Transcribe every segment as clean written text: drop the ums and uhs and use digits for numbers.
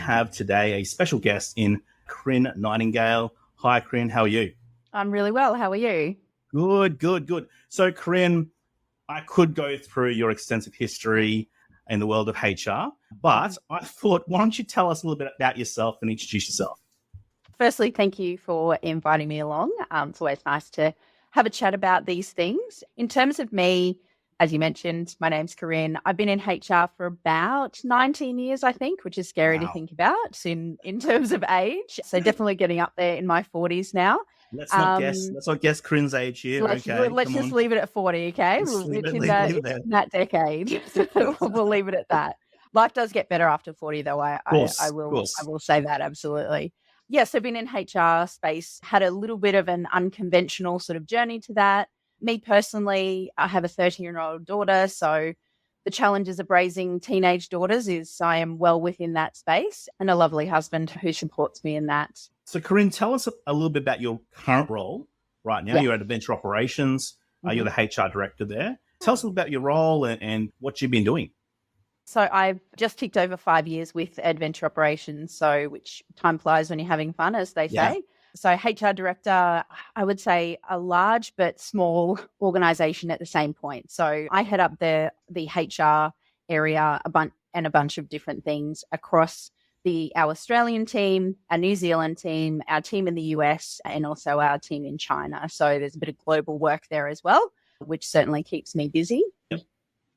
have today a special guest in Corinne Nightingale. Hi, Corinne. How are you? I'm really well. How are you? Good. So, Corinne, I could go through your extensive history in the world of HR, but I thought, why don't you tell us a little bit about yourself and introduce yourself? Firstly, thank you for inviting me along. It's always nice to have a chat about these things. In terms of me, as you mentioned, my name's Corinne. I've been in HR for about 19 years, I think, which is scary to Wow. think about in terms of age. So definitely getting up there in my 40s now. Let's not guess Corinne's age here. Okay, Let's come just on. leave it at 40, okay? Just leave It's it, in leave, that leave it it's there. in that decade. We'll leave it at that. Life does get better after 40, though. I Of course. will say that absolutely. Yes, I've been in HR space, had a little bit of an unconventional sort of journey to that. Me personally, I have a 13-year-old daughter, so the challenges of raising teenage daughters is I am well within that space, and a lovely husband who supports me in that. So, Corinne, tell us a little bit about your current role right now. Yeah. You're at Adventure Operations. You're Mhm. the HR director there. Tell us a little about your role and what you've been doing. So I've just ticked over 5 years with Adventure Operations, so which time flies when you're having fun, as they Yeah. say. So HR director, I would say a large but small organization at the same point. So I head up the HR area and a bunch of different things across our Australian team, our New Zealand team, our team in the US, and also our team in China. So there's a bit of global work there as well, which certainly keeps me busy. Yep.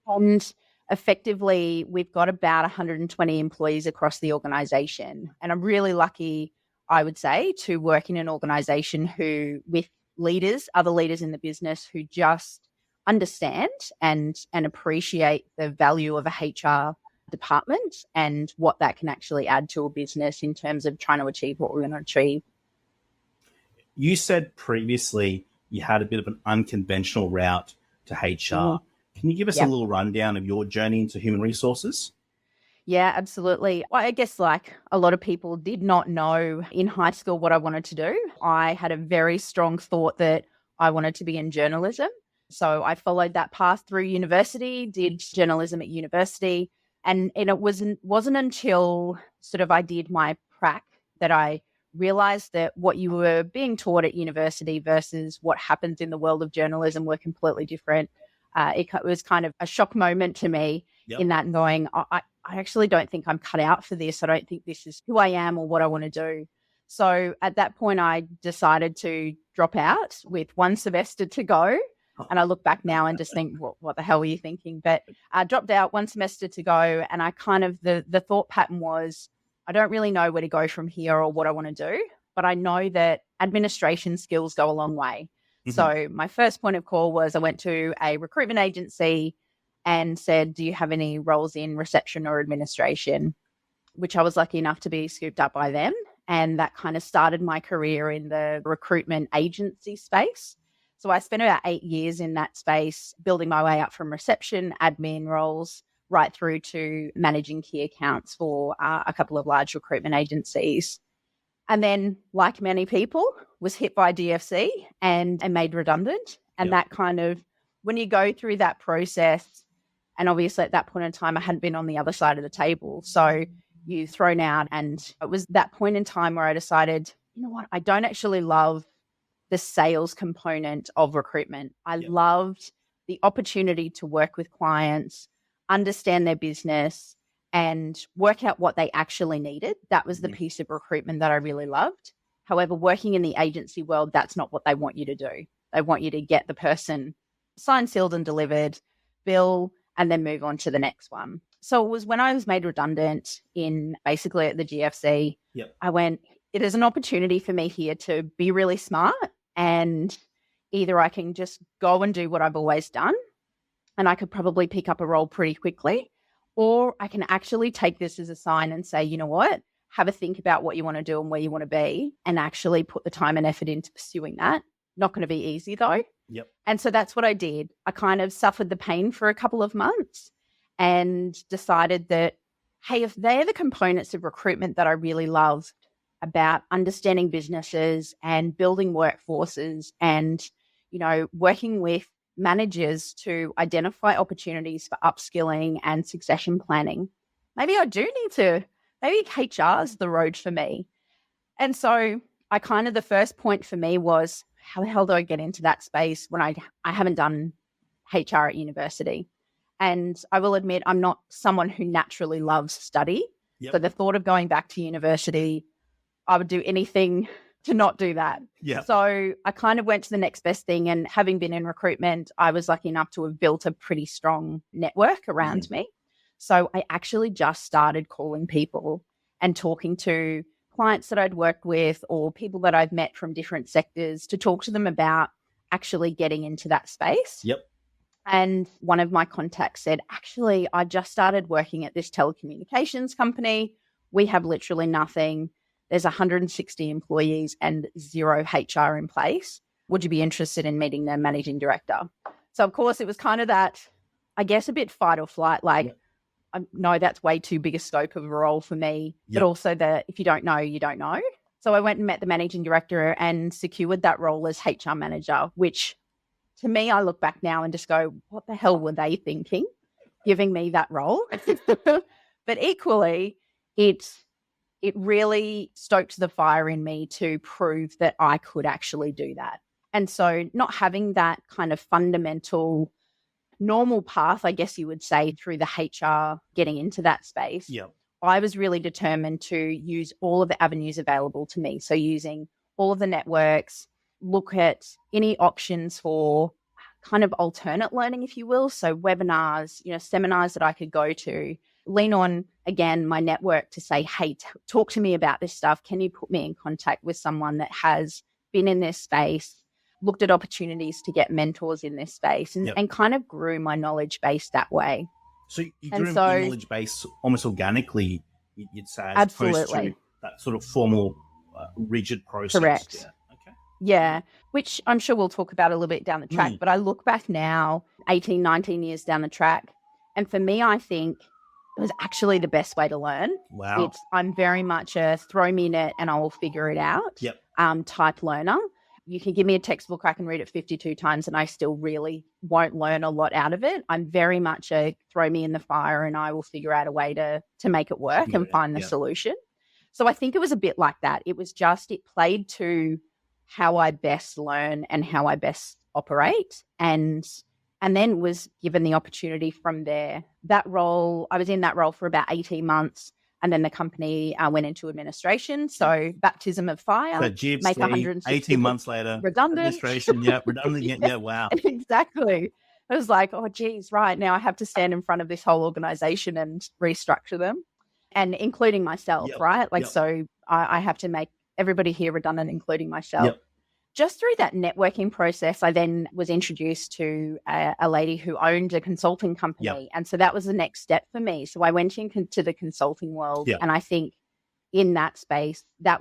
And effectively, we've got about 120 employees across the organization. And I'm really lucky, I would say, to work in an organization with other leaders in the business who just understand and appreciate the value of a HR department and what that can actually add to a business in terms of trying to achieve what we're going to achieve. You said previously you had a bit of an unconventional route to HR. Can you give us a Yep. little rundown of your journey into human resources? Yeah, absolutely. Well, I guess like a lot of people did not know in high school what I wanted to do. I had a very strong thought that I wanted to be in journalism. So I followed that path through university, did journalism at university. And it wasn't until sort of I did my prac that I realized that what you were being taught at university versus what happens in the world of journalism were completely different. It was kind of a shock moment to me in that going, I actually don't think I'm cut out for this. I don't think this is who I am or what I want to do. So at that point, I decided to drop out with one semester to go. And I look back now and just think, what the hell were you thinking? But I dropped out, one semester to go. And I kind of, the thought pattern was, I don't really know where to go from here or what I want to do. But I know that administration skills go a long way. Mhm. So my first point of call was I went to a recruitment agency and said, do you have any roles in reception or administration? Which I was lucky enough to be scooped up by them. And that kind of started my career in the recruitment agency space. So I spent about 8 years in that space, building my way up from reception, admin roles, right through to managing key accounts for a couple of large recruitment agencies. And then, like many people, was hit by DFC and made redundant. And Yep. that kind of, when you go through that process, and obviously at that point in time, I hadn't been on the other side of the table. So you thrown out. And it was that point in time where I decided, you know what, I don't actually love the sales component of recruitment. I Yep. loved the opportunity to work with clients, understand their business, and work out what they actually needed. That was the Mhm. piece of recruitment that I really loved. However, working in the agency world, that's not what they want you to do. They want you to get the person signed, sealed, and delivered, bill, and then move on to the next one. So it was when I was made redundant in basically at the GFC, Yep. I went, it is an opportunity for me here to be really smart, and either I can just go and do what I've always done, and I could probably pick up a role pretty quickly, or I can actually take this as a sign and say, you know what, have a think about what you want to do and where you want to be, and actually put the time and effort into pursuing that. Not going to be easy though. Yep. And so that's what I did. I kind of suffered the pain for a couple of months and decided that, hey, if they're the components of recruitment that I really love about understanding businesses and building workforces and, you know, working with managers to identify opportunities for upskilling and succession planning, maybe I do need to maybe HR is the road for me. And so I kind of, the first point for me was, how the hell do I get into that space when I haven't done HR at university? And I will admit, I'm not someone who naturally loves study. Yep. So the thought of going back to university, I would do anything to not do that. Yeah. So I kind of went to the next best thing. And having been in recruitment, I was lucky enough to have built a pretty strong network around me. So I actually just started calling people and talking to clients that I'd worked with or people that I've met from different sectors to talk to them about actually getting into that space. Yep. And one of my contacts said, actually, I just started working at this telecommunications company. We have literally nothing. There's 160 employees and 0 HR in place. Would you be interested in meeting their managing director? So, of course, it was kind of that, I guess, a bit fight or flight, like, no, that's way too big a scope of a role for me. But also that if you don't know, you don't know. So I went and met the managing director and secured that role as HR manager, which to me, I look back now and just go, what the hell were they thinking, giving me that role? But equally, it really stoked the fire in me to prove that I could actually do that. And so not having that kind of fundamental normal path, I guess you would say, through the HR getting into that space, I was really determined to use all of the avenues available to me. So using all of the networks, look at any options for kind of alternate learning, if you will. So webinars, seminars that I could go to, lean on, again, my network to say, hey, talk to me about this stuff. Can you put me in contact with someone that has been in this space, looked at opportunities to get mentors in this space and kind of grew my knowledge base that way. So you grew your knowledge base almost organically, you'd say, as opposed to that sort of formal, rigid process. Correct. Yeah. Okay. Yeah, which I'm sure we'll talk about a little bit down the track. But I look back now, 18, 19 years down the track, and for me, I think it was actually the best way to learn. Wow. I'm very much a throw me in it and I will figure it out type learner. You can give me a textbook, I can read it 52 times and I still really won't learn a lot out of it. I'm very much a throw me in the fire and I will figure out a way to make it work and find the solution. So I think it was a bit like that. It was just, it played to how I best learn and how I best operate. And then was given the opportunity from there. That role, I was in that role for about 18 months. And then the company went into administration. So baptism of fire. So Jibs, make 18 months later. Redundant. Administration, redundant. Yeah, wow. Exactly. I was like, oh, geez, right. Now I have to stand in front of this whole organization and restructure them. And including myself, right? So I have to make everybody here redundant, including myself. Just through that networking process, I then was introduced to a lady who owned a consulting company. And so that was the next step for me. So I went into the consulting world. And I think in that space, that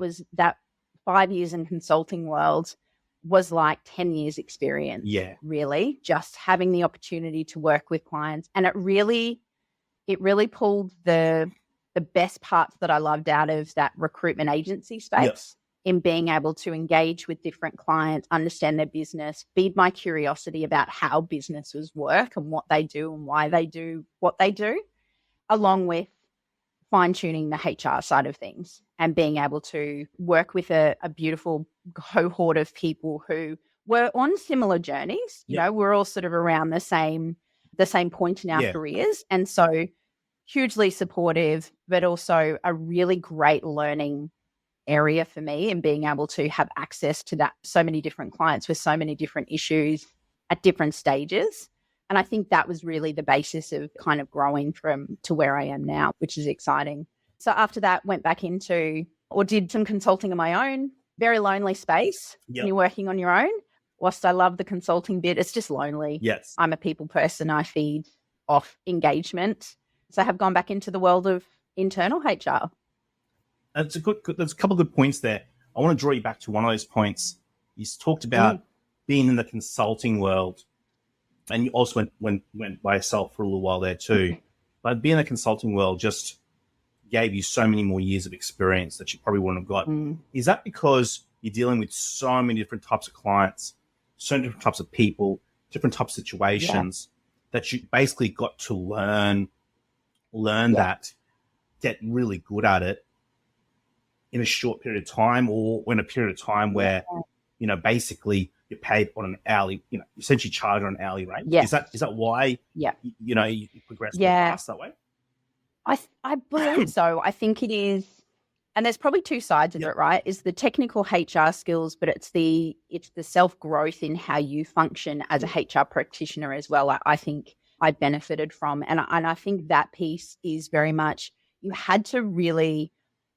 5 years in consulting world was like 10 years experience. Yeah. Really, just having the opportunity to work with clients. And it really pulled the best parts that I loved out of that recruitment agency space. In being able to engage with different clients, understand their business, feed my curiosity about how businesses work and what they do and why they do what they do, along with fine-tuning the HR side of things and being able to work with a beautiful cohort of people who were on similar journeys. You know, we're all sort of around the same point in our careers. And so hugely supportive, but also a really great learning area for me and being able to have access to that, so many different clients with so many different issues at different stages. And I think that was really the basis of kind of growing to where I am now, which is exciting. So after that, went back into or did some consulting on my own, very lonely space when you're working on your own. Whilst I love the consulting bit, it's just lonely. Yes. I'm a people person. I feed off engagement. So I have gone back into the world of internal HR. There's a couple of good points there. I want to draw you back to one of those points. You talked about being in the consulting world, and you also went by yourself for a little while there too. But being in the consulting world just gave you so many more years of experience that you probably wouldn't have got. Is that because you're dealing with so many different types of clients, so many different types of people, different types of situations that you basically got to learn that get really good at it in a short period of time, or in a period of time where, basically you're paid on an hourly, essentially charged on an hourly rate? Yes. Is that why, Yeah. you progress so Yeah. fast that way? I believe so. I think it is, and there's probably two sides of it, right? Is the technical HR skills, but it's the self growth in how you function as a HR practitioner as well. I think I benefited from, and I think that piece is very much, you had to really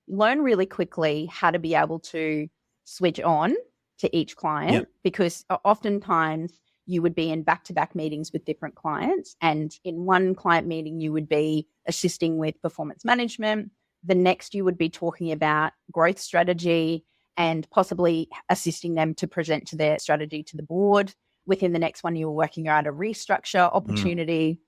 learn really quickly how to be able to switch on to each client, because oftentimes you would be in back-to-back meetings with different clients, and in one client meeting you would be assisting with performance management. The next you would be talking about growth strategy and possibly assisting them to present to their strategy to the board. Within the next one you were working out a restructure opportunity.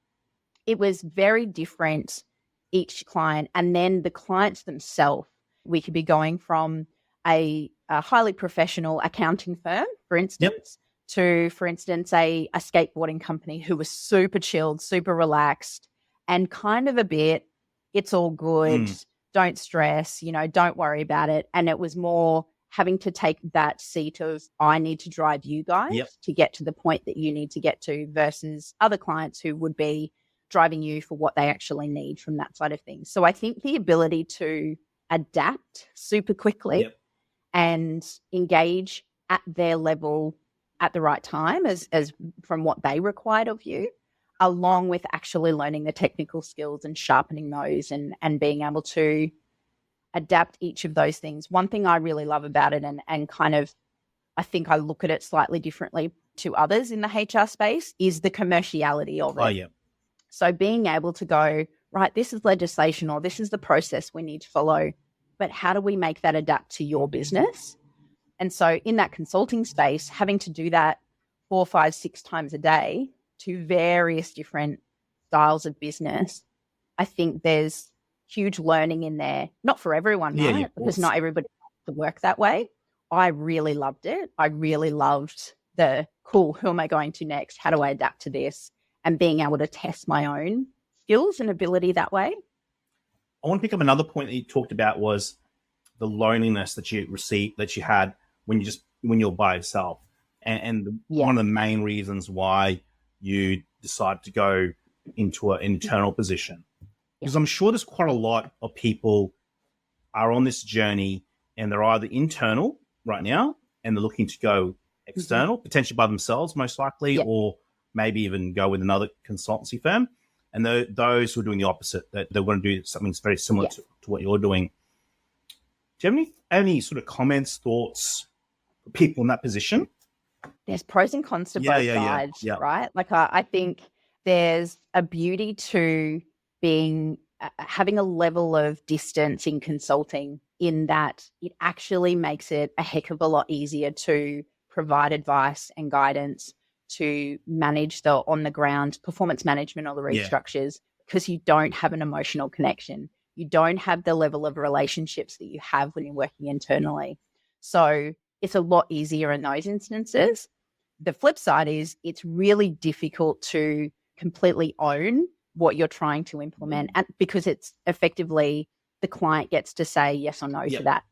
It was very different each client. And then the clients themselves, we could be going from a highly professional accounting firm, for instance, to, for instance, a skateboarding company who was super chilled, super relaxed, and kind of a bit, it's all good, don't stress, don't worry about it. And it was more having to take that seat of, I need to drive you guys to get to the point that you need to get to, versus other clients who would be driving you for what they actually need from that side of things. So I think the ability to adapt super quickly and engage at their level at the right time as from what they required of you, along with actually learning the technical skills and sharpening those and being able to adapt each of those things. One thing I really love about it, and kind of, I think I look at it slightly differently to others in the HR space, is the commerciality of it. So being able to go, right, this is legislation, or this is the process we need to follow, but how do we make that adapt to your business? And so in that consulting space, having to do that 4, 5, 6 times a day to various different styles of business, I think there's huge learning in there. Not for everyone, right? Because not everybody wants to work that way. I really loved it. I really loved the, cool, who am I going to next? How do I adapt to this? And being able to test my own skills and ability that way. I want to pick up another point that you talked about, was the loneliness that you had when you're by yourself, and one of the main reasons why you decided to go into an internal position. Because I'm sure there's quite a lot of people are on this journey, and they're either internal right now and they're looking to go external, potentially by themselves most likely, or maybe even go with another consultancy firm. And those who are doing the opposite, that they want to do something very similar to what you're doing. Do you have any sort of comments, thoughts for people in that position? There's pros and cons to both sides, right? Like I think there's a beauty to being having a level of distance in consulting, in that it actually makes it a heck of a lot easier to provide advice and guidance, to manage the on the ground performance management or the restructures, because you don't have an emotional connection. You don't have the level of relationships that you have when you're working internally. So it's a lot easier in those instances. The flip side is it's really difficult to completely own what you're trying to implement, and because it's effectively the client gets to say yes or no to that.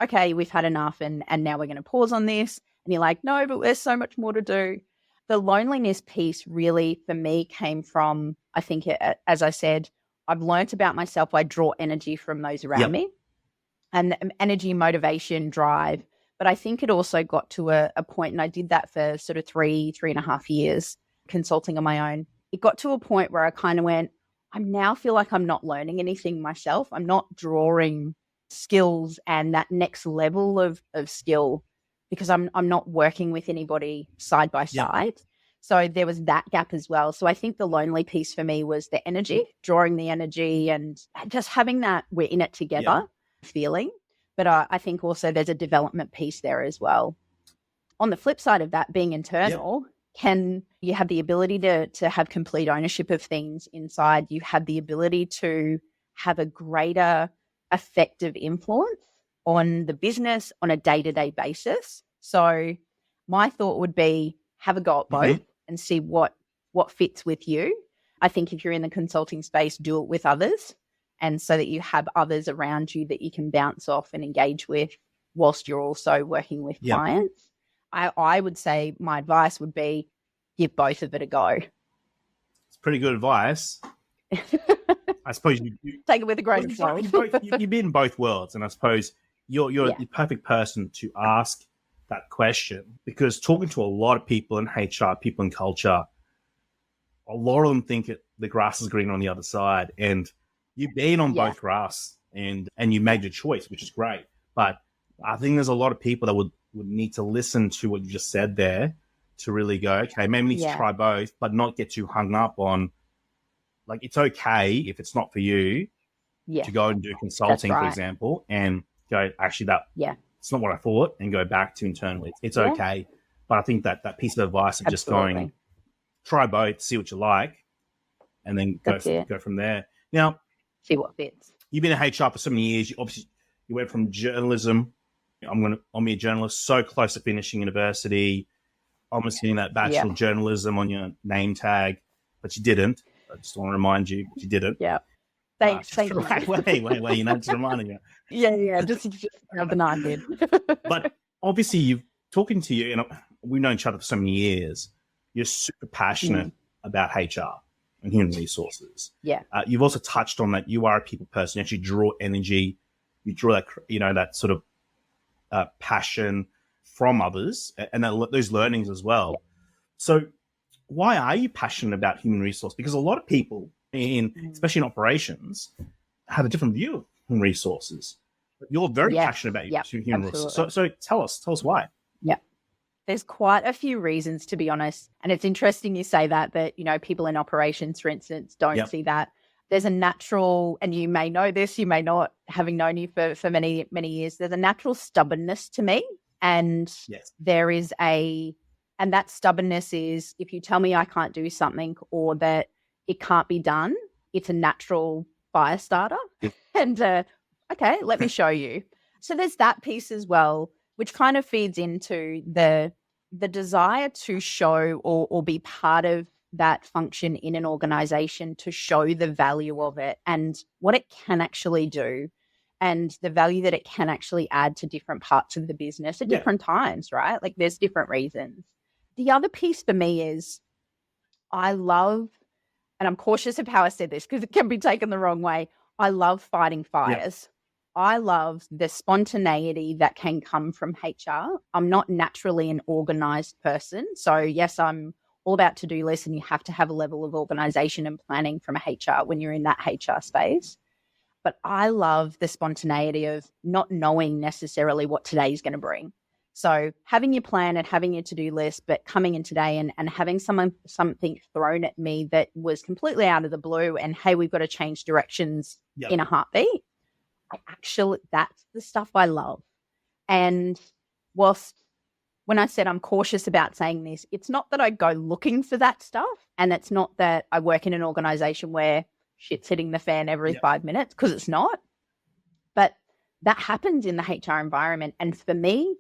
Okay, we've had enough, and now we're going to pause on this. And you're like, no, but there's so much more to do. The loneliness piece really for me came from, I think, as I said, I've learnt about myself. I draw energy from those around me, and energy, motivation, drive. But I think it also got to a point, and I did that for sort of 3.5 years, consulting on my own. It got to a point where I kind of went, I now feel like I'm not learning anything myself. I'm not drawing skills and that next level of skill, because I'm not working with anybody side by side. So there was that gap as well. So I think the lonely piece for me was the energy, drawing the energy, and just having that we're in it together feeling. But I think also there's a development piece there as well. On the flip side of that, being internal, can you have the ability to have complete ownership of things inside? You have the ability to have a greater effective influence on the business on a day-to-day basis. So my thought would be, have a go at both and see what fits with you. I think if you're in the consulting space, do it with others. and so that you have others around you that you can bounce off and engage with whilst you're also working with clients. I would say my advice would be give both of it a go. It's pretty good advice. I suppose you take it with a grain of salt. You've been in both worlds, and I suppose you're the perfect person to ask that question, because talking to a lot of people in HR, people in culture, a lot of them think the grass is green on the other side, and you've been on both grass, and you made your choice, which is great. But I think there's a lot of people that would need to listen to what you just said there to really go, okay, maybe we need to try both, but not get too hung up on, like, it's okay if it's not for you to go and do consulting, for example, and go, actually, it's not what I thought, and go back to internally. It's okay. But I think that piece of advice of just going, try both, see what you like, and then go from there. Now, see what fits. You've been in HR for so many years. You went from journalism. I'm be a journalist, so close to finishing university, almost getting that Bachelor of Journalism on your name tag, but you didn't. I just want to remind you, you didn't. Yeah. Thanks. Thank you. Wait, just reminding you. Yeah. Just have the 9 did. But obviously, talking to you, we've known each other for so many years. You're super passionate about HR and human resources. Yeah. You've also touched on that you are a people person. You actually draw energy. You draw that, that sort of passion from others and those learnings as well. Yeah. So why are you passionate about human resource? Because a lot of people, especially in operations, have a different view of human resources. You're very passionate about human resources. So tell us why. Yeah. There's quite a few reasons, to be honest. And it's interesting you say that, people in operations, for instance, don't see that. There's a natural, and you may know this, you may not, having known you for many, many years, there's a natural stubbornness to me. And there is and that stubbornness is, if you tell me I can't do something or that it can't be done, it's a natural fire starter. And, okay, let me show you. So there's that piece as well, which kind of feeds into the desire to show or be part of that function in an organization, to show the value of it and what it can actually do and the value that it can actually add to different parts of the business at different times, right? Like, there's different reasons. The other piece for me is I love, and I'm cautious of how I said this because it can be taken the wrong way, I love fighting fires. I love the spontaneity that can come from HR. I'm not naturally an organized person. So yes, I'm all about to-do lists, and you have to have a level of organization and planning from a HR when you're in that HR space. But I love the spontaneity of not knowing necessarily what today is going to bring. So having your plan and having your to-do list, but coming in today and having something thrown at me that was completely out of the blue and, hey, we've got to change directions in a heartbeat. That's the stuff I love. And when I said I'm cautious about saying this, it's not that I go looking for that stuff, and it's not that I work in an organization where shit's hitting the fan every 5 minutes, because it's not. But that happens in the HR environment. And for me,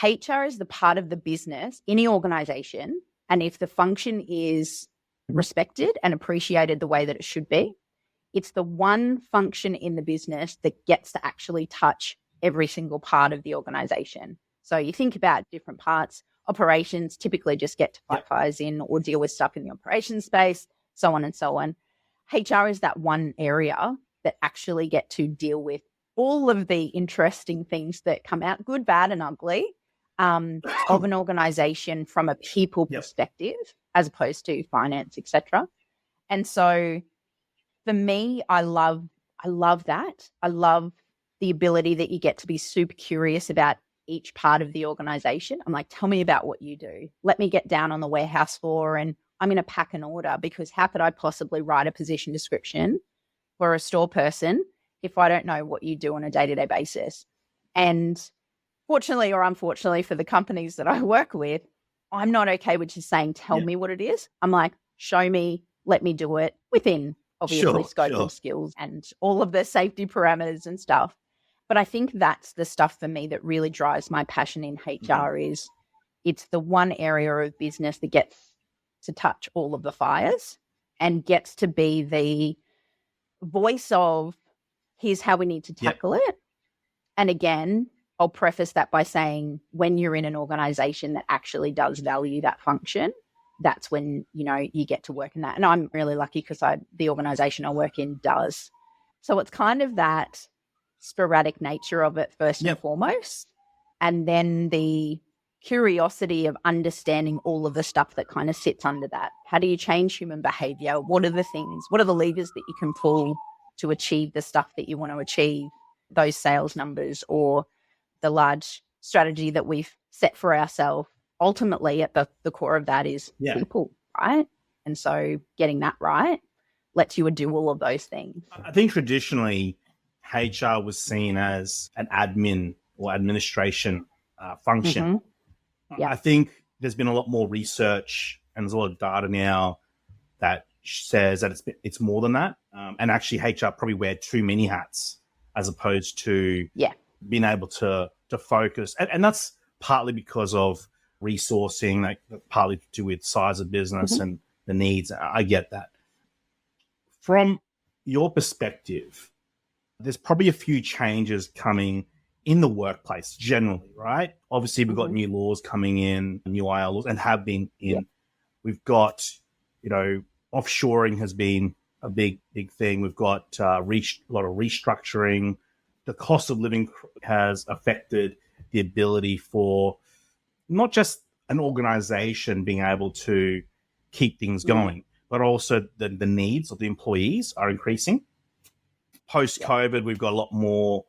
HR is the part of the business, any organization, and if the function is respected and appreciated the way that it should be, it's the one function in the business that gets to actually touch every single part of the organization. So you think about different parts. Operations typically just get to fight fires in or deal with stuff in the operations space, so on and so on. HR is that one area that actually get to deal with all of the interesting things that come out, good, bad, and ugly, of an organization from a people perspective, as opposed to finance, etc. And so for me, I love that. I love the ability that you get to be super curious about each part of the organization. I'm like, tell me about what you do. Let me get down on the warehouse floor and I'm going to pack an order, because how could I possibly write a position description for a store person if I don't know what you do on a day-to-day basis? And fortunately or unfortunately for the companies that I work with, I'm not okay with just saying, tell me what it is. I'm like, show me, let me do it within obviously scope of skills and all of the safety parameters and stuff. But I think that's the stuff for me that really drives my passion in HR is it's the one area of business that gets to touch all of the fires and gets to be the voice of here's how we need to Yep. tackle it. And again, I'll preface that by saying when you're in an organization that actually does value that function, that's when, you get to work in that. And I'm really lucky because the organization I work in does. So it's kind of that sporadic nature of it first and foremost. And then the curiosity of understanding all of the stuff that kind of sits under that. How do you change human behavior? What are the things? What are the levers that you can pull to achieve the stuff that you want to achieve, those sales numbers or the large strategy that we've set for ourselves? Ultimately, at the core of that is people, right? And so getting that right lets you do all of those things. I think traditionally HR was seen as an admin or administration function. I think there's been a lot more research and there's a lot of data now that says that it's more than that. And actually HR probably wear too many hats as opposed to being able to focus. And that's partly because of resourcing, like partly to do with size of business and the needs. I get that. From your perspective, there's probably a few changes coming in the workplace generally, right? Obviously, we've got new laws coming in, new IR laws, and have been in. We've got, offshoring has been a big thing. We've got a lot of restructuring. The cost of living has affected the ability for not just an organization being able to keep things going, but also the needs of the employees are increasing. Post-COVID, we've got a lot more,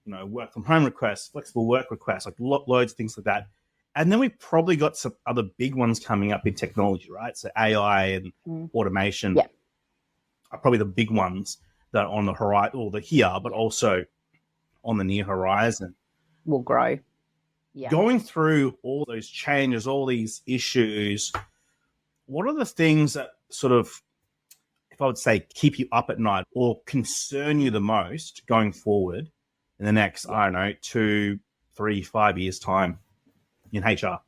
work from home requests, flexible work requests, like loads of things like that. And then we've probably got some other big ones coming up in technology, right? So AI and automation are probably the big ones that are on the horizon, or they're here, but also on the near horizon. Will grow. Going through all those changes, all these issues, what are the things that sort of, if I would say, keep you up at night or concern you the most going forward in the next, 2, 3, 5 years time in HR?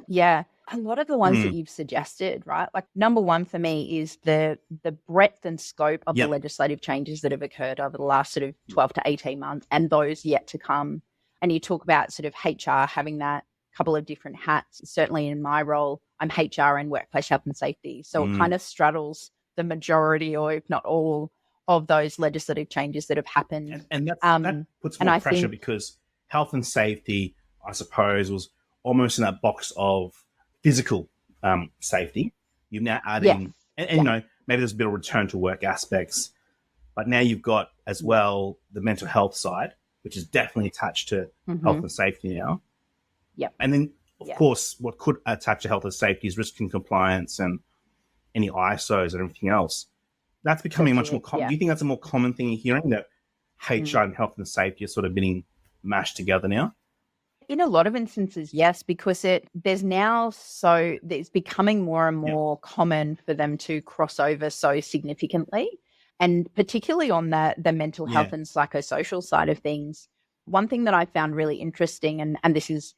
Yeah. A lot of the ones that you've suggested, right? Like number one for me is the breadth and scope of the legislative changes that have occurred over the last sort of 12 to 18 months and those yet to come. And you talk about sort of HR having that couple of different hats. Certainly in my role, I'm HR and workplace health and safety. So it kind of straddles the majority or if not all of those legislative changes that have happened. And that puts more pressure because health and safety, I suppose, was almost in that box of physical safety. You've now adding, maybe there's a bit of return to work aspects, but now you've got as well the mental health side, which is definitely attached to health and safety now. And then, of course, what could attach to health and safety is risk and compliance and any ISOs and everything else. That's becoming much more common. Do you think that's a more common thing you're hearing, that HR and health and safety are sort of being mashed together now? In a lot of instances, yes, because there's becoming more and more common for them to cross over so significantly. And particularly on the mental health and psychosocial side of things. One thing that I found really interesting, and this is,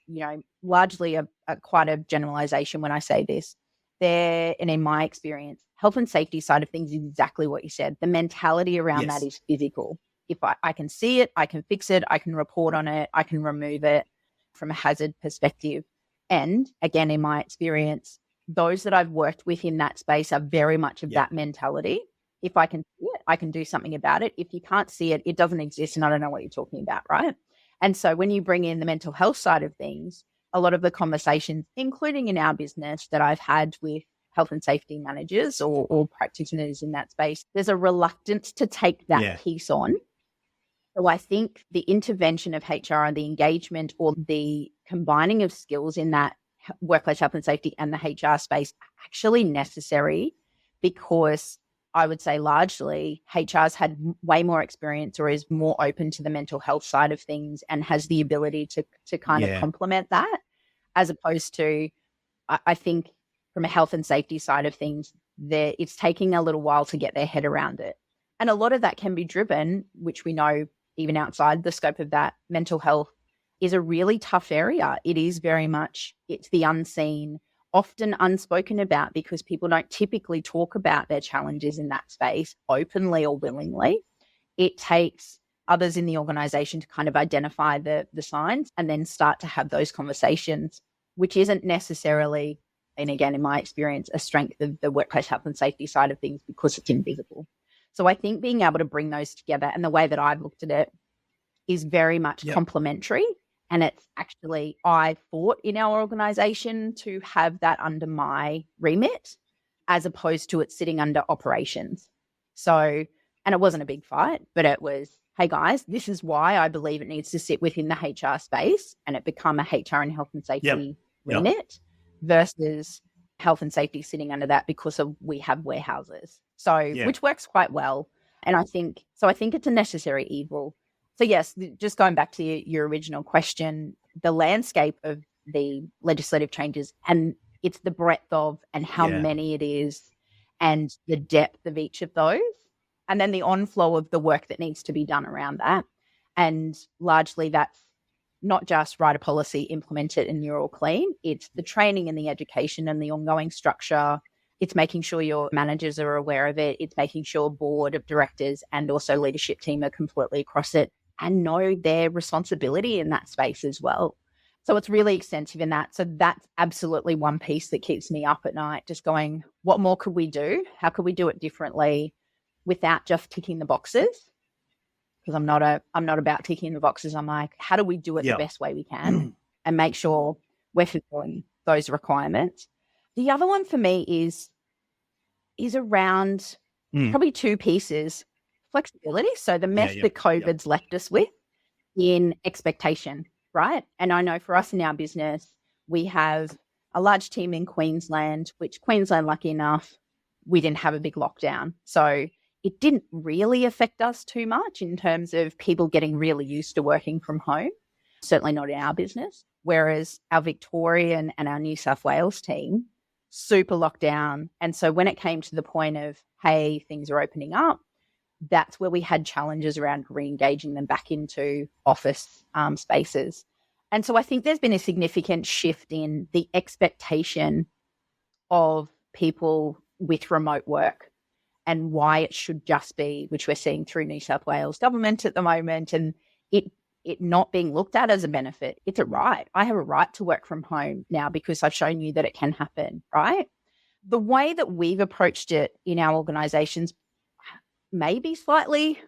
largely a quite a generalization when I say this, and in my experience, health and safety side of things is exactly what you said. The mentality around that is physical. If I can see it, I can fix it, I can report on it, I can remove it from a hazard perspective. And again, in my experience, those that I've worked with in that space are very much of that mentality. If I can see it, I can do something about it. If you can't see it, it doesn't exist and I don't know what you're talking about, right? And so when you bring in the mental health side of things, a lot of the conversations, including in our business that I've had with health and safety managers or practitioners in that space, there's a reluctance to take that piece on. So I think the intervention of HR and the engagement or the combining of skills in that workplace health and safety and the HR space are actually necessary, because I would say largely HR's had way more experience or is more open to the mental health side of things and has the ability to kind of complement that, as opposed to, I think from a health and safety side of things, it's taking a little while to get their head around it. And a lot of that can be driven, which we know even outside the scope of that, mental health is a really tough area. It is very much, it's the unseen, often unspoken about, because people don't typically talk about their challenges in that space openly or willingly. it takes others in the organization to kind of identify the signs and then start to have those conversations, which isn't necessarily, and again, in my experience, a strength of the workplace health and safety side of things because it's invisible. So I think being able to bring those together, and the way that I've looked at it is very much complementary. And it's actually, I fought in our organization to have that under my remit as opposed to it sitting under operations. So, and it wasn't a big fight, but it was, hey guys, this is why I believe it needs to sit within the HR space and it become a HR and health and safety remit versus health and safety sitting under that because we have warehouses. So, which works quite well. And I think it's a necessary evil. So yes, just going back to your original question, the landscape of the legislative changes, and it's the breadth of and how many it is and the depth of each of those, and then the onflow of the work that needs to be done around that. And largely that's not just write a policy, implement it, and you're all clean. It's the training and the education and the ongoing structure. It's making sure your managers are aware of it. It's making sure board of directors and also leadership team are completely across it and know their responsibility in that space as well. So it's really extensive in that. So that's absolutely one piece that keeps me up at night, just going, what more could we do? How could we do it differently without just ticking the boxes? Because I'm not about ticking the boxes. I'm like, how do we do it the best way we can and make sure we're fulfilling those requirements? The other one for me is around probably two pieces. Flexibility. So the mess that COVID's left us with in expectation, right? And I know for us in our business, we have a large team in Queensland, which Queensland, lucky enough, we didn't have a big lockdown. So it didn't really affect us too much in terms of people getting really used to working from home, certainly not in our business. Whereas our Victorian and our New South Wales team, super locked down. And so when it came to the point of, hey, things are opening up, that's where we had challenges around re-engaging them back into office spaces. And so I think there's been a significant shift in the expectation of people with remote work and why it should just be, which we're seeing through New South Wales government at the moment, and it not being looked at as a benefit. It's a right. I have a right to work from home now because I've shown you that it can happen, right? The way that we've approached it in our organizations maybe slightly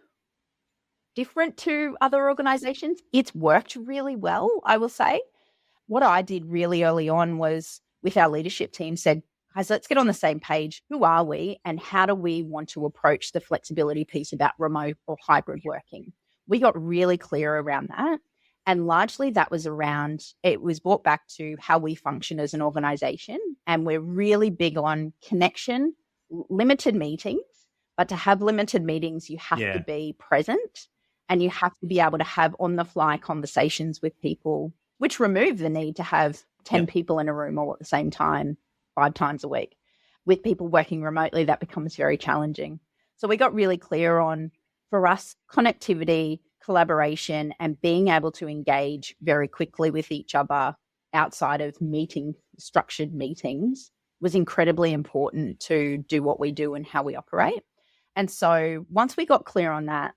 different to other organizations. It's worked really well, I will say. What I did really early on was with our leadership team said, guys, let's get on the same page. Who are we and how do we want to approach the flexibility piece about remote or hybrid working? We got really clear around that. And largely that was around, it was brought back to how we function as an organization. And we're really big on connection, limited meetings. But to have limited meetings, you have to be present and you have to be able to have on-the-fly conversations with people, which remove the need to have 10 people in a room all at the same time, 5 times a week. With people working remotely, that becomes very challenging. So we got really clear on, for us, connectivity, collaboration, and being able to engage very quickly with each other outside of structured meetings was incredibly important to do what we do and how we operate. And so once we got clear on that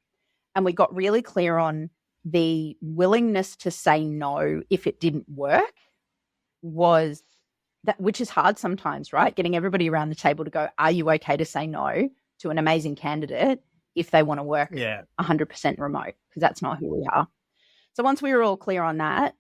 and we got really clear on the willingness to say no if it didn't work was that, which is hard sometimes, right? Getting everybody around the table to go, are you okay to say no to an amazing candidate if they want to work 100% remote? Because that's not who we are. So once we were all clear on that,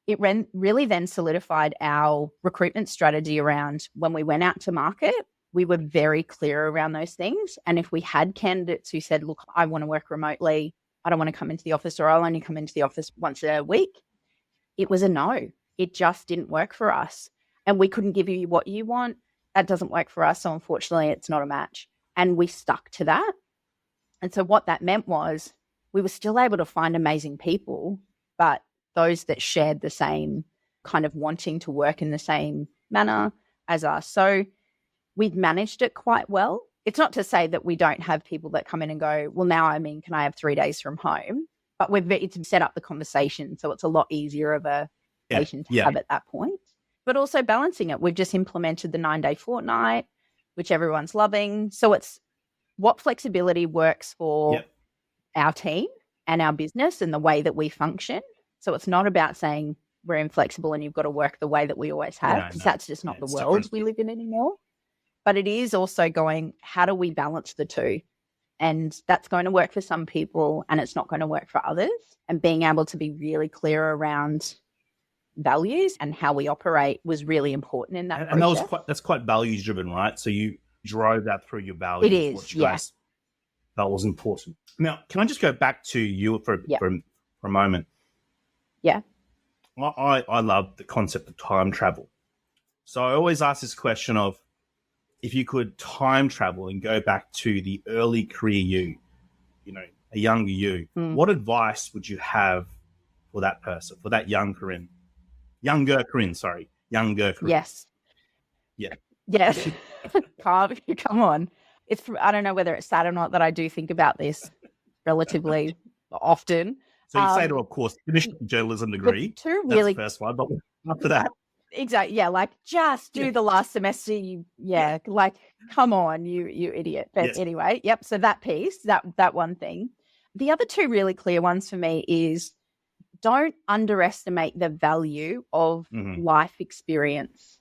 it really then solidified our recruitment strategy around when we went out to market. We were very clear around those things. And if we had candidates who said, look, I want to work remotely, I don't want to come into the office, or I'll only come into the office once a week, it was a no. It just didn't work for us. And we couldn't give you what you want. That doesn't work for us. So unfortunately, it's not a match. And we stuck to that. And so what that meant was we were still able to find amazing people, but those that shared the same kind of wanting to work in the same manner as us. So we've managed it quite well. It's not to say that we don't have people that come in and go, well, now, can I have 3 days from home? But it's set up the conversation. So it's a lot easier of a conversation to have at that point. But also balancing it. We've just implemented the 9-day fortnight, which everyone's loving. So it's what flexibility works for our team and our business and the way that we function. So it's not about saying we're inflexible and you've got to work the way that we always have, because that's just not the world we live in anymore. But it is also going, how do we balance the two? And that's going to work for some people and it's not going to work for others. And being able to be really clear around values and how we operate was really important in that process. And that's quite values driven, right? So you drove that through your values. It is, yes. That was important. Now, can I just go back to you for a moment? Yeah. I love the concept of time travel. So I always ask this question of, if you could time travel and go back to the early career a younger you, what advice would you have for that person, for that younger Corinne? Yes. Yeah. Yes. Come on. I don't know whether it's sad or not that I do think about this relatively often. So you say to her, of course, finish the journalism degree. That's the first one, but after that. Exactly. Yeah. Like, just do the last semester. Like, come on, you idiot. But anyway, yep. So that piece, that one thing. The other two really clear ones for me is, don't underestimate the value of life experience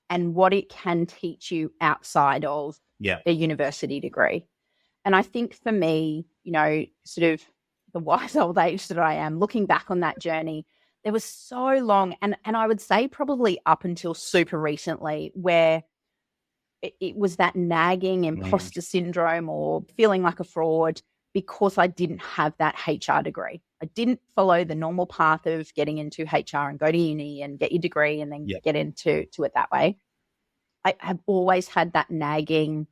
and what it can teach you outside of a university degree. And I think for me, sort of the wise old age that I am, looking back on that journey, there was so long, and I would say probably up until super recently, where it was that nagging imposter syndrome or feeling like a fraud because I didn't have that HR degree. I didn't follow the normal path of getting into HR and go to uni and get your degree and then get into it that way. I have always had that nagging,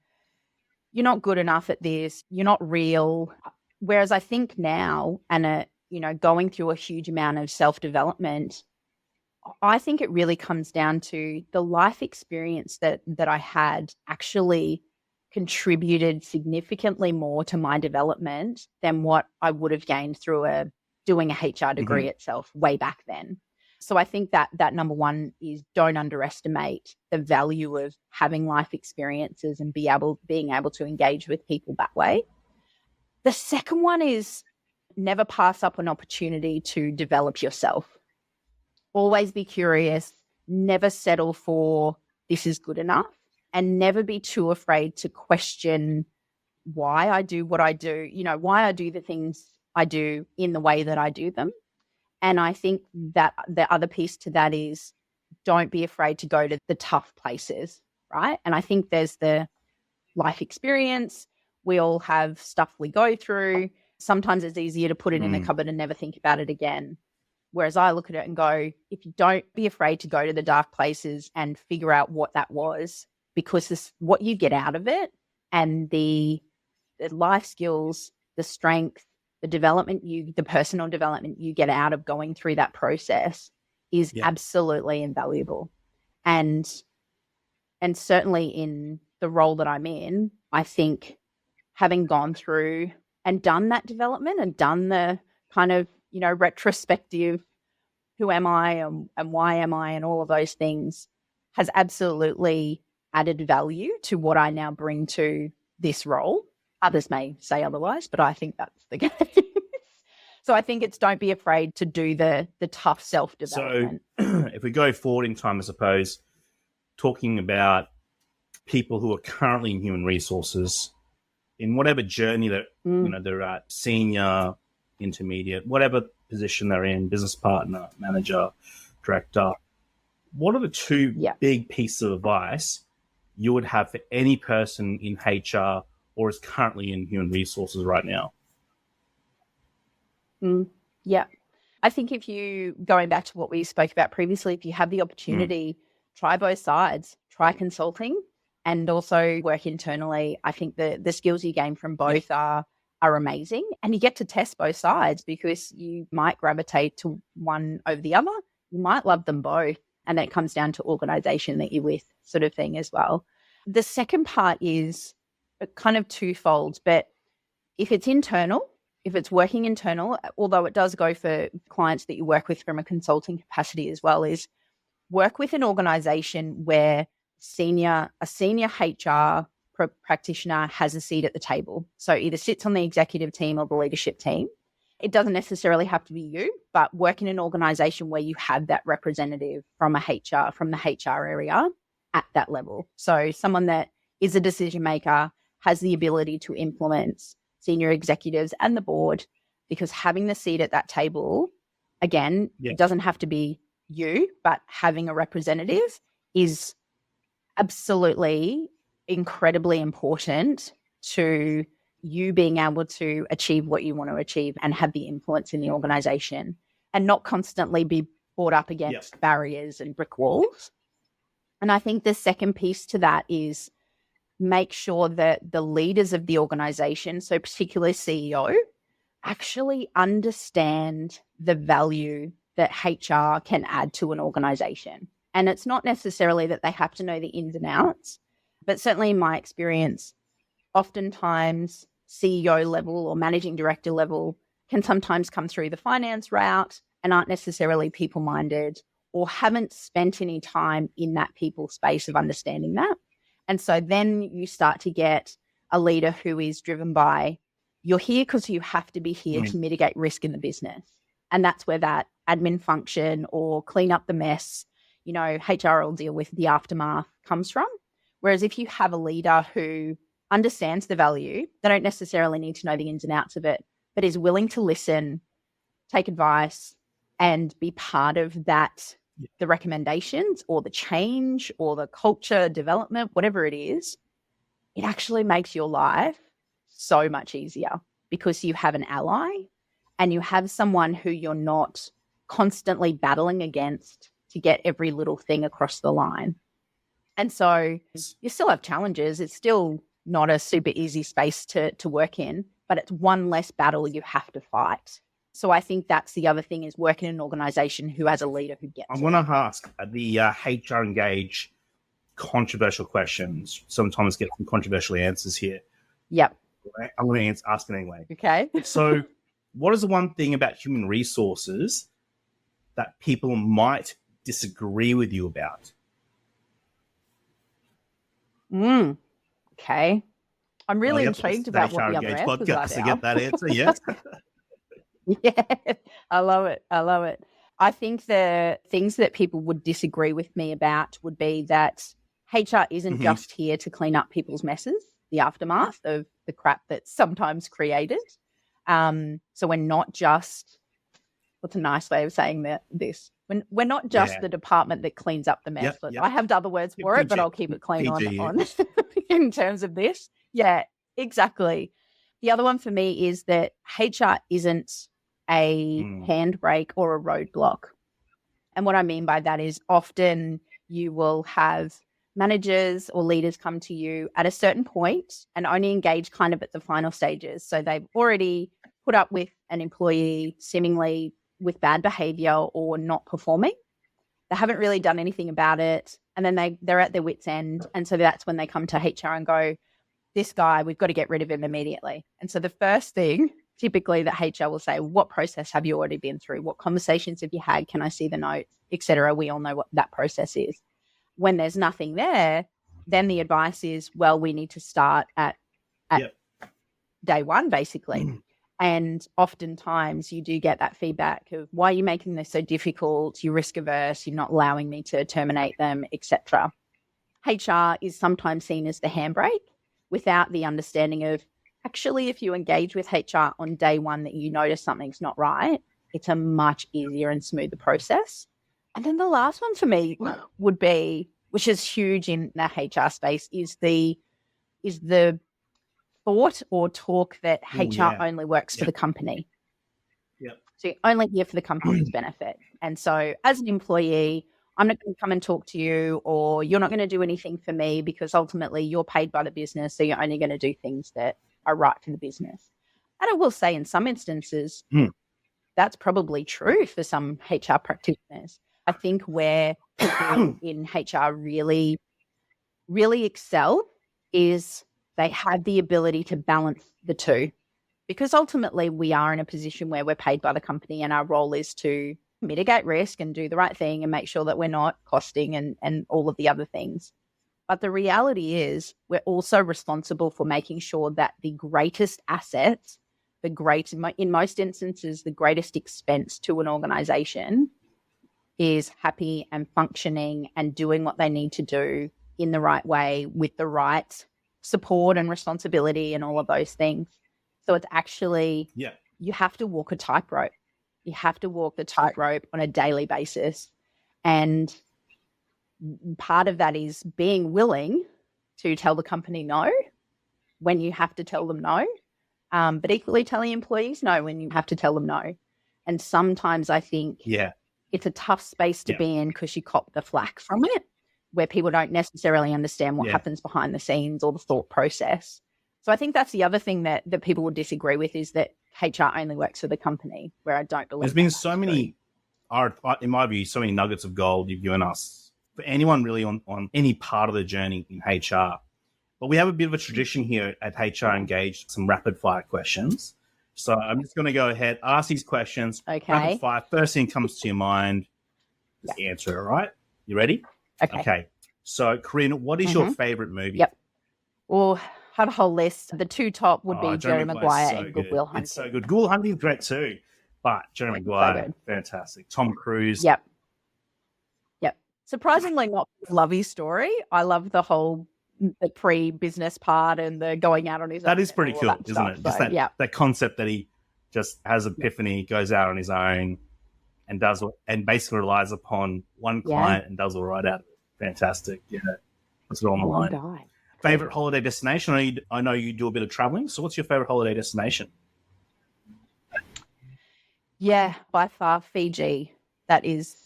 you're not good enough at this, you're not real. Whereas I think now, and going through a huge amount of self-development, I think it really comes down to the life experience that I had actually contributed significantly more to my development than what I would have gained through doing a HR degree itself way back then. So I think that number one is, don't underestimate the value of having life experiences and being able to engage with people that way. The second one is, never pass up an opportunity to develop yourself. Always be curious, never settle for this is good enough, and never be too afraid to question why I do what I do, why I do the things I do in the way that I do them. And I think that the other piece to that is, don't be afraid to go to the tough places, right? And I think there's the life experience. We all have stuff we go through. Sometimes it's easier to put it in the cupboard and never think about it again. Whereas I look at it and go, if you don't be afraid to go to the dark places and figure out what that was, because what you get out of it and the life skills, the strength, the personal development you get out of going through that process is absolutely invaluable. And certainly in the role that I'm in, I think having gone through and done that development and done the kind of, retrospective, who am I and why am I and all of those things, has absolutely added value to what I now bring to this role. Others may say otherwise, but I think that's the case. So I think it's, don't be afraid to do the tough self-development. So if we go forward in time, I suppose, talking about people who are currently in human resources, in whatever journey that they're at, senior, intermediate, whatever position they're in, business partner, manager, director, what are the two big pieces of advice you would have for any person in HR or is currently in human resources right now? I think going back to what we spoke about previously, if you have the opportunity, try both sides, try consulting and also work internally. I think the skills you gain from both are amazing, and you get to test both sides, because you might gravitate to one over the other. You might love them both. And then it comes down to organization that you're with, sort of thing as well. The second part is kind of twofold, but if it's internal, if it's working internal, although it does go for clients that you work with from a consulting capacity as well, is work with an organization where a senior HR practitioner has a seat at the table. So either sits on the executive team or the leadership team. It doesn't necessarily have to be you, but work in an organization where you have that representative from the HR area at that level. So someone that is a decision maker, has the ability to influence senior executives and the board, because having the seat at that table, again, it doesn't have to be you, but having a representative is absolutely incredibly important to you being able to achieve what you want to achieve and have the influence in the organization and not constantly be brought up against barriers and brick walls. And I think the second piece to that is make sure that the leaders of the organization, so particularly CEO, actually understand the value that HR can add to an organization. And it's not necessarily that they have to know the ins and outs, but certainly in my experience, oftentimes CEO level or managing director level can sometimes come through the finance route and aren't necessarily people-minded or haven't spent any time in that people space of understanding that. And so then you start to get a leader who is driven by, you're here because you have to be here to mitigate risk in the business. And that's where that admin function or clean up the mess, HR will deal with the aftermath comes from. Whereas if you have a leader who understands the value, they don't necessarily need to know the ins and outs of it, but is willing to listen, take advice, and be part of that, the recommendations or the change or the culture development, whatever it is, it actually makes your life so much easier because you have an ally and you have someone who you're not constantly battling against to get every little thing across the line. And so you still have challenges. It's still not a super easy space to work in, but it's one less battle you have to fight. So I think that's the other thing is working in an organization who has a leader who gets I want to ask the HR Engage controversial questions. Sometimes get some controversial answers here. Yep. I'm going to ask it anyway. Okay. So what is the one thing about human resources that people might disagree with you about? Okay. I'm really intrigued about what the other answers podcast to get that answer, yes. Yeah, I love it. I think the things that people would disagree with me about would be that HR isn't just here to clean up people's messes, the aftermath of the crap that's sometimes created. So we're not just, what's a nice way of saying this? We're not just the department that cleans up the mess. I have other words for it, but I'll keep it clean on in terms of this. Yeah, exactly. The other one for me is that HR isn't a handbrake or a roadblock. And what I mean by that is often you will have managers or leaders come to you at a certain point and only engage kind of at the final stages. So they've already put up with an employee seemingly with bad behavior or not performing. They haven't really done anything about it. And then they're at their wit's end. And so that's when they come to HR and go, this guy, we've got to get rid of him immediately. And so the first thing typically that HR will say, what process have you already been through? What conversations have you had? Can I see the notes, etc.? We all know what that process is. When there's nothing there, then the advice is, well, we need to start at day one, basically. And oftentimes you do get that feedback of, why are you making this so difficult? You're risk averse. You're not allowing me to terminate them, etc. HR is sometimes seen as the handbrake without the understanding of, actually, if you engage with HR on day one that you notice something's not right, it's a much easier and smoother process. And then the last one for me would be, which is huge in the HR space, is the thought or talk that HR only works for the company. So you're only here for the company's benefit. And so as an employee, I'm not going to come and talk to you, or you're not going to do anything for me because ultimately you're paid by the business. So you're only going to do things that are right for the business. And I will say in some instances, that's probably true for some HR practitioners. I think where people in HR really, really excel is they have the ability to balance the two, because ultimately we are in a position where we're paid by the company and our role is to mitigate risk and do the right thing and make sure that we're not costing and all of the other things. But the reality is we're also responsible for making sure that the greatest assets, in most instances, the greatest expense to an organization is happy and functioning and doing what they need to do in the right way with the right support and responsibility and all of those things. So it's actually, you have to walk a tightrope. You have to walk the tightrope on a daily basis. And part of that is being willing to tell the company no when you have to tell them no, but equally telling employees no when you have to tell them no. And sometimes I think it's a tough space to be in because you cop the flack from it, where people don't necessarily understand what happens behind the scenes or the thought process. So I think that's the other thing that people would disagree with, is that HR only works for the company, where I don't believe there's been so many, in my view, so many nuggets of gold you've given us for anyone really on any part of the journey in HR. But we have a bit of a tradition here at HR Engage, some rapid fire questions. So I'm just going to go ahead, ask these questions. Okay. Rapid fire. First thing comes to your mind, just answer it, all right? You ready? Okay. So, Corinne, what is your favorite movie? Yep. Well, I have a whole list. The two top would be Jerry Maguire and Good Will Hunting. It's so good. Good Will Hunting is great too. But Jerry Maguire, fantastic. Tom Cruise. Yep. Surprisingly not Lovey story. I love the whole pre-business part and the going out on his own. That is pretty cool, isn't it? Just that concept that he just has epiphany, goes out on his own and basically relies upon one client and does all right out of it. Fantastic. Yeah. That's it on the line. Favorite holiday destination? I know you do a bit of traveling. So what's your favorite holiday destination? Yeah, by far Fiji. That is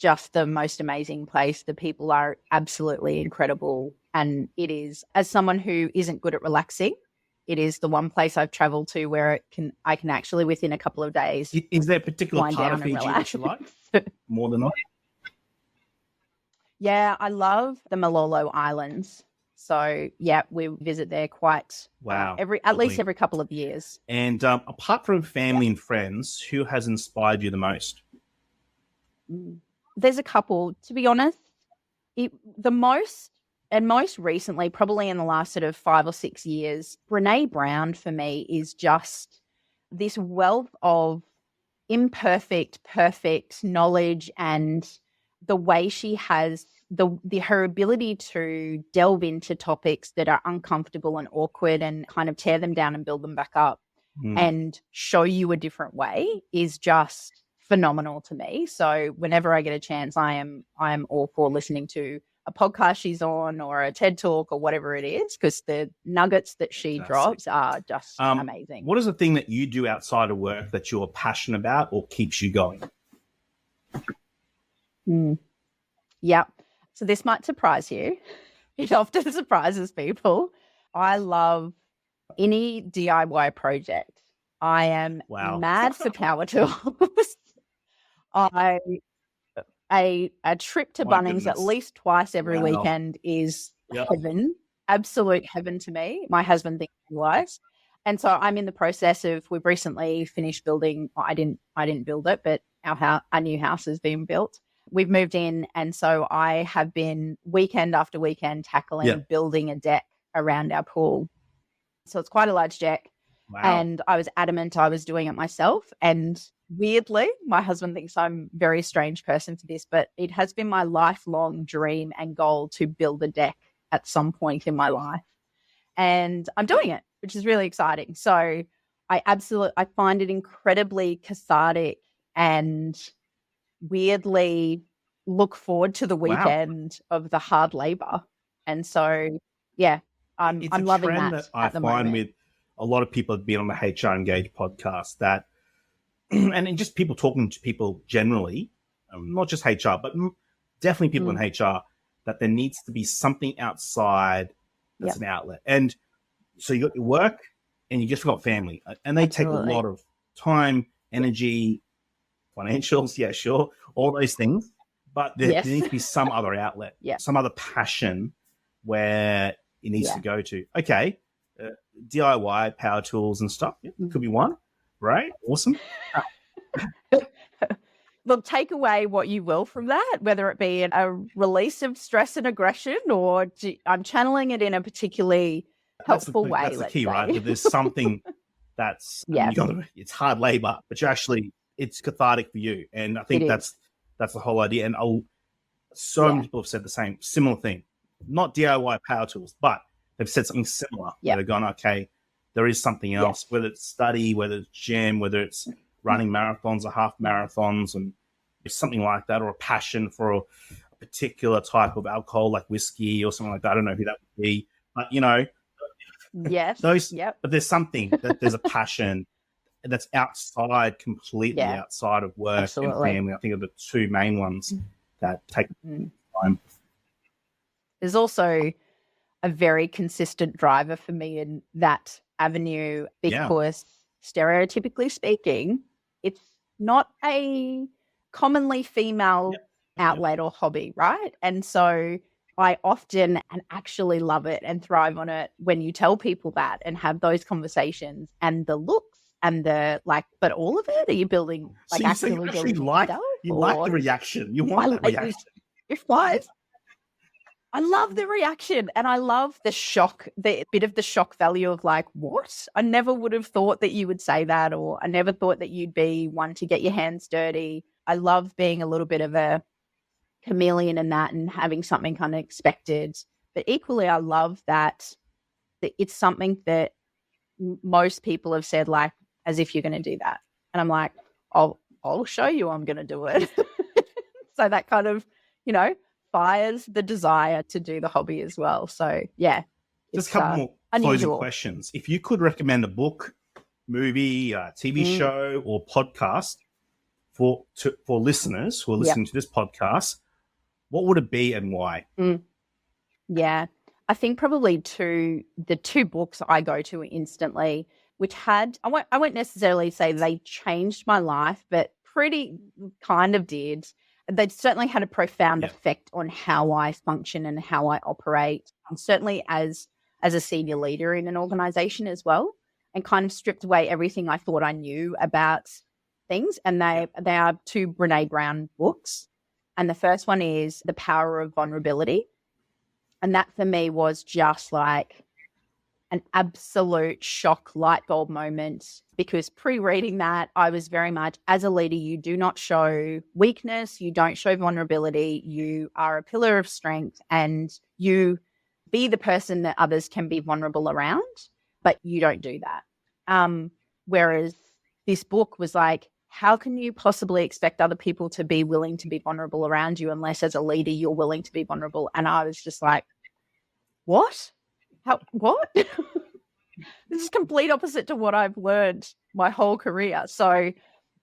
just the most amazing place. The people are absolutely incredible. And it is, as someone who isn't good at relaxing, it is the one place I've traveled to where I can actually, within a couple of days, is there a particular part of Fiji that you like more than not? Yeah, I love the Malolo Islands. So yeah, we visit there quite at least every couple of years. And apart from family and friends, who has inspired you the most? There's a couple, to be honest. Most recently, probably in the last sort of 5 or 6 years, Brene Brown for me is just this wealth of imperfect, perfect knowledge, and the way she has her ability to delve into topics that are uncomfortable and awkward and kind of tear them down and build them back up and show you a different way is just phenomenal to me. So whenever I get a chance, I am all for listening to a podcast she's on or a TED Talk or whatever it is, because the nuggets that she drops are just amazing. What is the thing that you do outside of work that you're passionate about or keeps you going? Yep. So this might surprise you. It often surprises people. I love any DIY project. I am mad for power tools. A trip to Bunnings at least twice every weekend is heaven, absolute heaven to me. My husband thinks otherwise. And so I'm in the process of, we've recently finished building, I didn't build it, but our new house has been built. We've moved in, and so I have been weekend after weekend tackling building a deck around our pool. So it's quite a large deck. Wow. And I was adamant I was doing it myself. And weirdly, my husband thinks I'm a very strange person for this, but it has been my lifelong dream and goal to build a deck at some point in my life. And I'm doing it, which is really exciting. So I find it incredibly cathartic and weirdly look forward to the weekend of the hard labor. And so, yeah, I'm loving that. I find with a lot of people have been on the HR Engage podcast that, and just people talking to people generally, not just HR, but definitely people in HR, that there needs to be something outside that's an outlet. And so you got your work and you just got family, and they take a lot of time, energy, financials, sure, all those things. But there needs to be some other outlet, some other passion where it needs to go to. Okay, DIY, power tools and stuff. Could be one. Right? Awesome. look, take away what you will from that, whether it be a release of stress and aggression, or I'm channeling it in a particularly helpful way. That's the let's key, say. right? That there's something that's, Yes. it's hard labor, but it's cathartic for you. And I think that's the whole idea. And many people have said the similar thing, not DIY power tools, but they've said something similar. Where they've gone, okay, there is something else, whether it's study, whether it's gym, whether it's running marathons or half marathons, and something like that, or a passion for a particular type of alcohol like whiskey or something like that. I don't know who that would be, but but there's something that there's a passion that's completely outside of work and family. I think are the two main ones that take time. There's also a very consistent driver for me in that avenue because stereotypically speaking, it's not a commonly female outlet or hobby, right? And so I often and actually love it and thrive on it when you tell people that and have those conversations, and the looks and the but all of it, are you building You like the reaction. You want that reaction. I love the reaction, and I love the shock, the bit of the shock value of what? I never would have thought that you would say that, or I never thought that you'd be one to get your hands dirty. I love being a little bit of a chameleon in that and having something kind of expected. But equally, I love that it's something that most people have said, as if you're going to do that. And I'm like, I'll show you I'm going to do it. So that kind of, fires the desire to do the hobby as well. So just a couple more closing questions. If you could recommend a book, movie, TV show, or podcast for listeners who are listening to this podcast, what would it be and why? I think probably the two books I go to instantly, which I won't necessarily say they changed my life, but pretty kind of did. They certainly had a profound effect on how I function and how I operate, and certainly as a senior leader in an organization as well, and kind of stripped away everything I thought I knew about things. And they are two Brené Brown books. And the first one is The Power of Vulnerability. And that for me was just an absolute shock light bulb moment, because pre-reading that, I was very much, as a leader, you do not show weakness, you don't show vulnerability, you are a pillar of strength, and you be the person that others can be vulnerable around, but you don't do that. Whereas this book was how can you possibly expect other people to be willing to be vulnerable around you unless as a leader you're willing to be vulnerable? And I was just what? What? This is complete opposite to what I've learned my whole career. So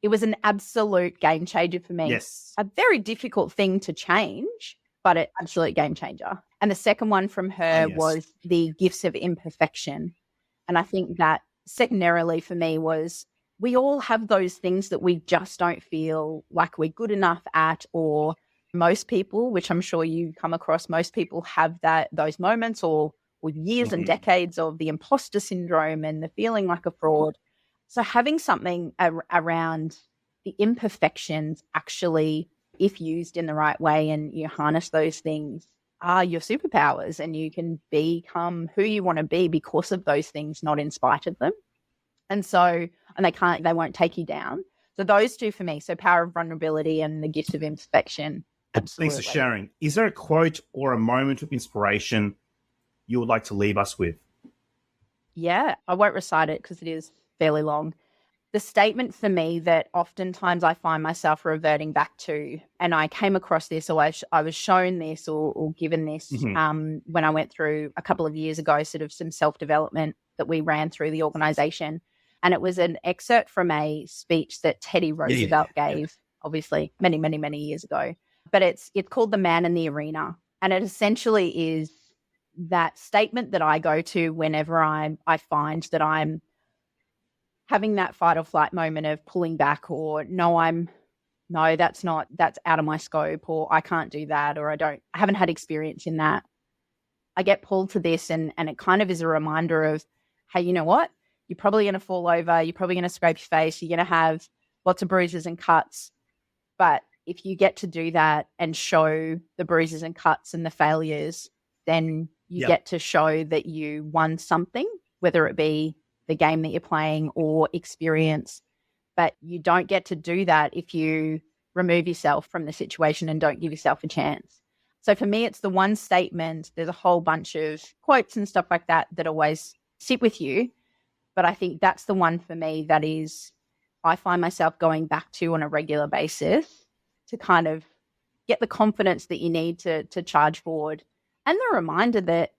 it was an absolute game changer for me. Yes. A very difficult thing to change, but an absolute game changer. And the second one from her was The Gifts of Imperfection. And I think that secondarily for me was, we all have those things that we just don't feel like we're good enough at, or most people, which I'm sure you come across, most people have those moments or years and decades of the imposter syndrome and the feeling like a fraud. So having something around the imperfections, actually, if used in the right way and you harness those things, are your superpowers, and you can become who you want to be because of those things, not in spite of them. And they won't take you down. So those two for me, so Power of Vulnerability and The Gifts of Imperfection. Absolutely. Thanks for sharing. Is there a quote or a moment of inspiration you would like to leave us with? Yeah, I won't recite it because it is fairly long. The statement for me that oftentimes I find myself reverting back to, and I came across this, or I was shown this or given this when I went through a couple of years ago, sort of some self-development that we ran through the organization. And it was an excerpt from a speech that Teddy Roosevelt gave, obviously many, many, many years ago. But it's called The Man in the Arena. And it essentially is that statement that I go to whenever I find that I'm having that fight or flight moment of pulling back, or that's out of my scope, or I can't do that, or I haven't had experience in that. I get pulled to this, and it kind of is a reminder of, hey, you know what? You're probably going to fall over. You're probably going to scrape your face. You're going to have lots of bruises and cuts. But if you get to do that and show the bruises and cuts and the failures, then you get to show that you won something, whether it be the game that you're playing or experience. But you don't get to do that if you remove yourself from the situation and don't give yourself a chance. So for me, it's the one statement. There's a whole bunch of quotes and stuff like that that always sit with you. But I think that's the one for me that is, I find myself going back to on a regular basis to kind of get the confidence that you need to charge forward. And the reminder that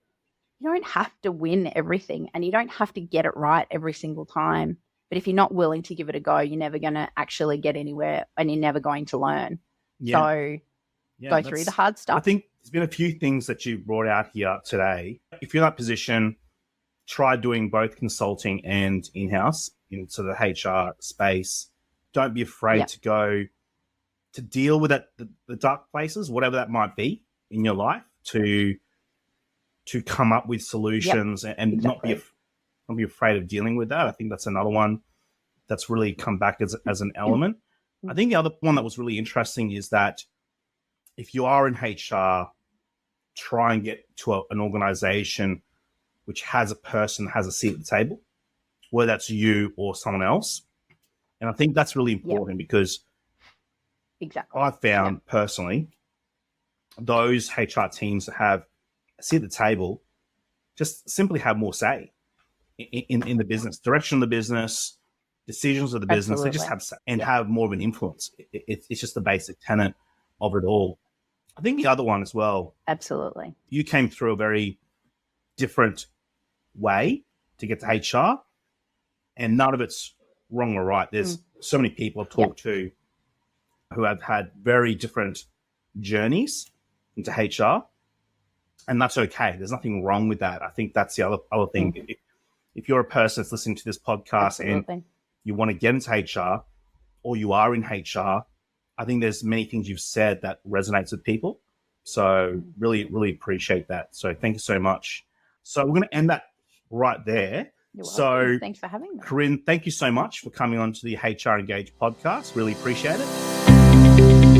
you don't have to win everything and you don't have to get it right every single time. But if you're not willing to give it a go, you're never going to actually get anywhere and you're never going to learn. So go through the hard stuff. I think there's been a few things that you brought out here today. If you're in that position, try doing both consulting and in-house into the HR space. Don't be afraid to go to deal with that, the dark places, whatever that might be in your life, to come up with solutions and not be afraid of dealing with that. I think that's another one that's really come back as an element. I think the other one that was really interesting is that if you are in HR, try and get to an organization which has a person that has a seat at the table, whether that's you or someone else. And I think that's really important because I've found personally those HR teams that have a seat at the table just simply have more say in the business, direction of the business, decisions of the business. They just have have more of an influence. It's just the basic tenet of it all. I think the other one as well. Absolutely. You came through a very different way to get to HR, and none of it's wrong or right. There's so many people I've talked to who have had very different journeys into HR, and that's okay. There's nothing wrong with that. I think that's the other thing. If you're a person that's listening to this podcast and you want to get into HR or you are in HR, I think there's many things you've said that resonates with people. So really, really appreciate that. So thank you so much. So we're going to end that right there. You're welcome. So thanks for having me. Corinne, thank you so much for coming on to the HR Engage podcast. Really appreciate it.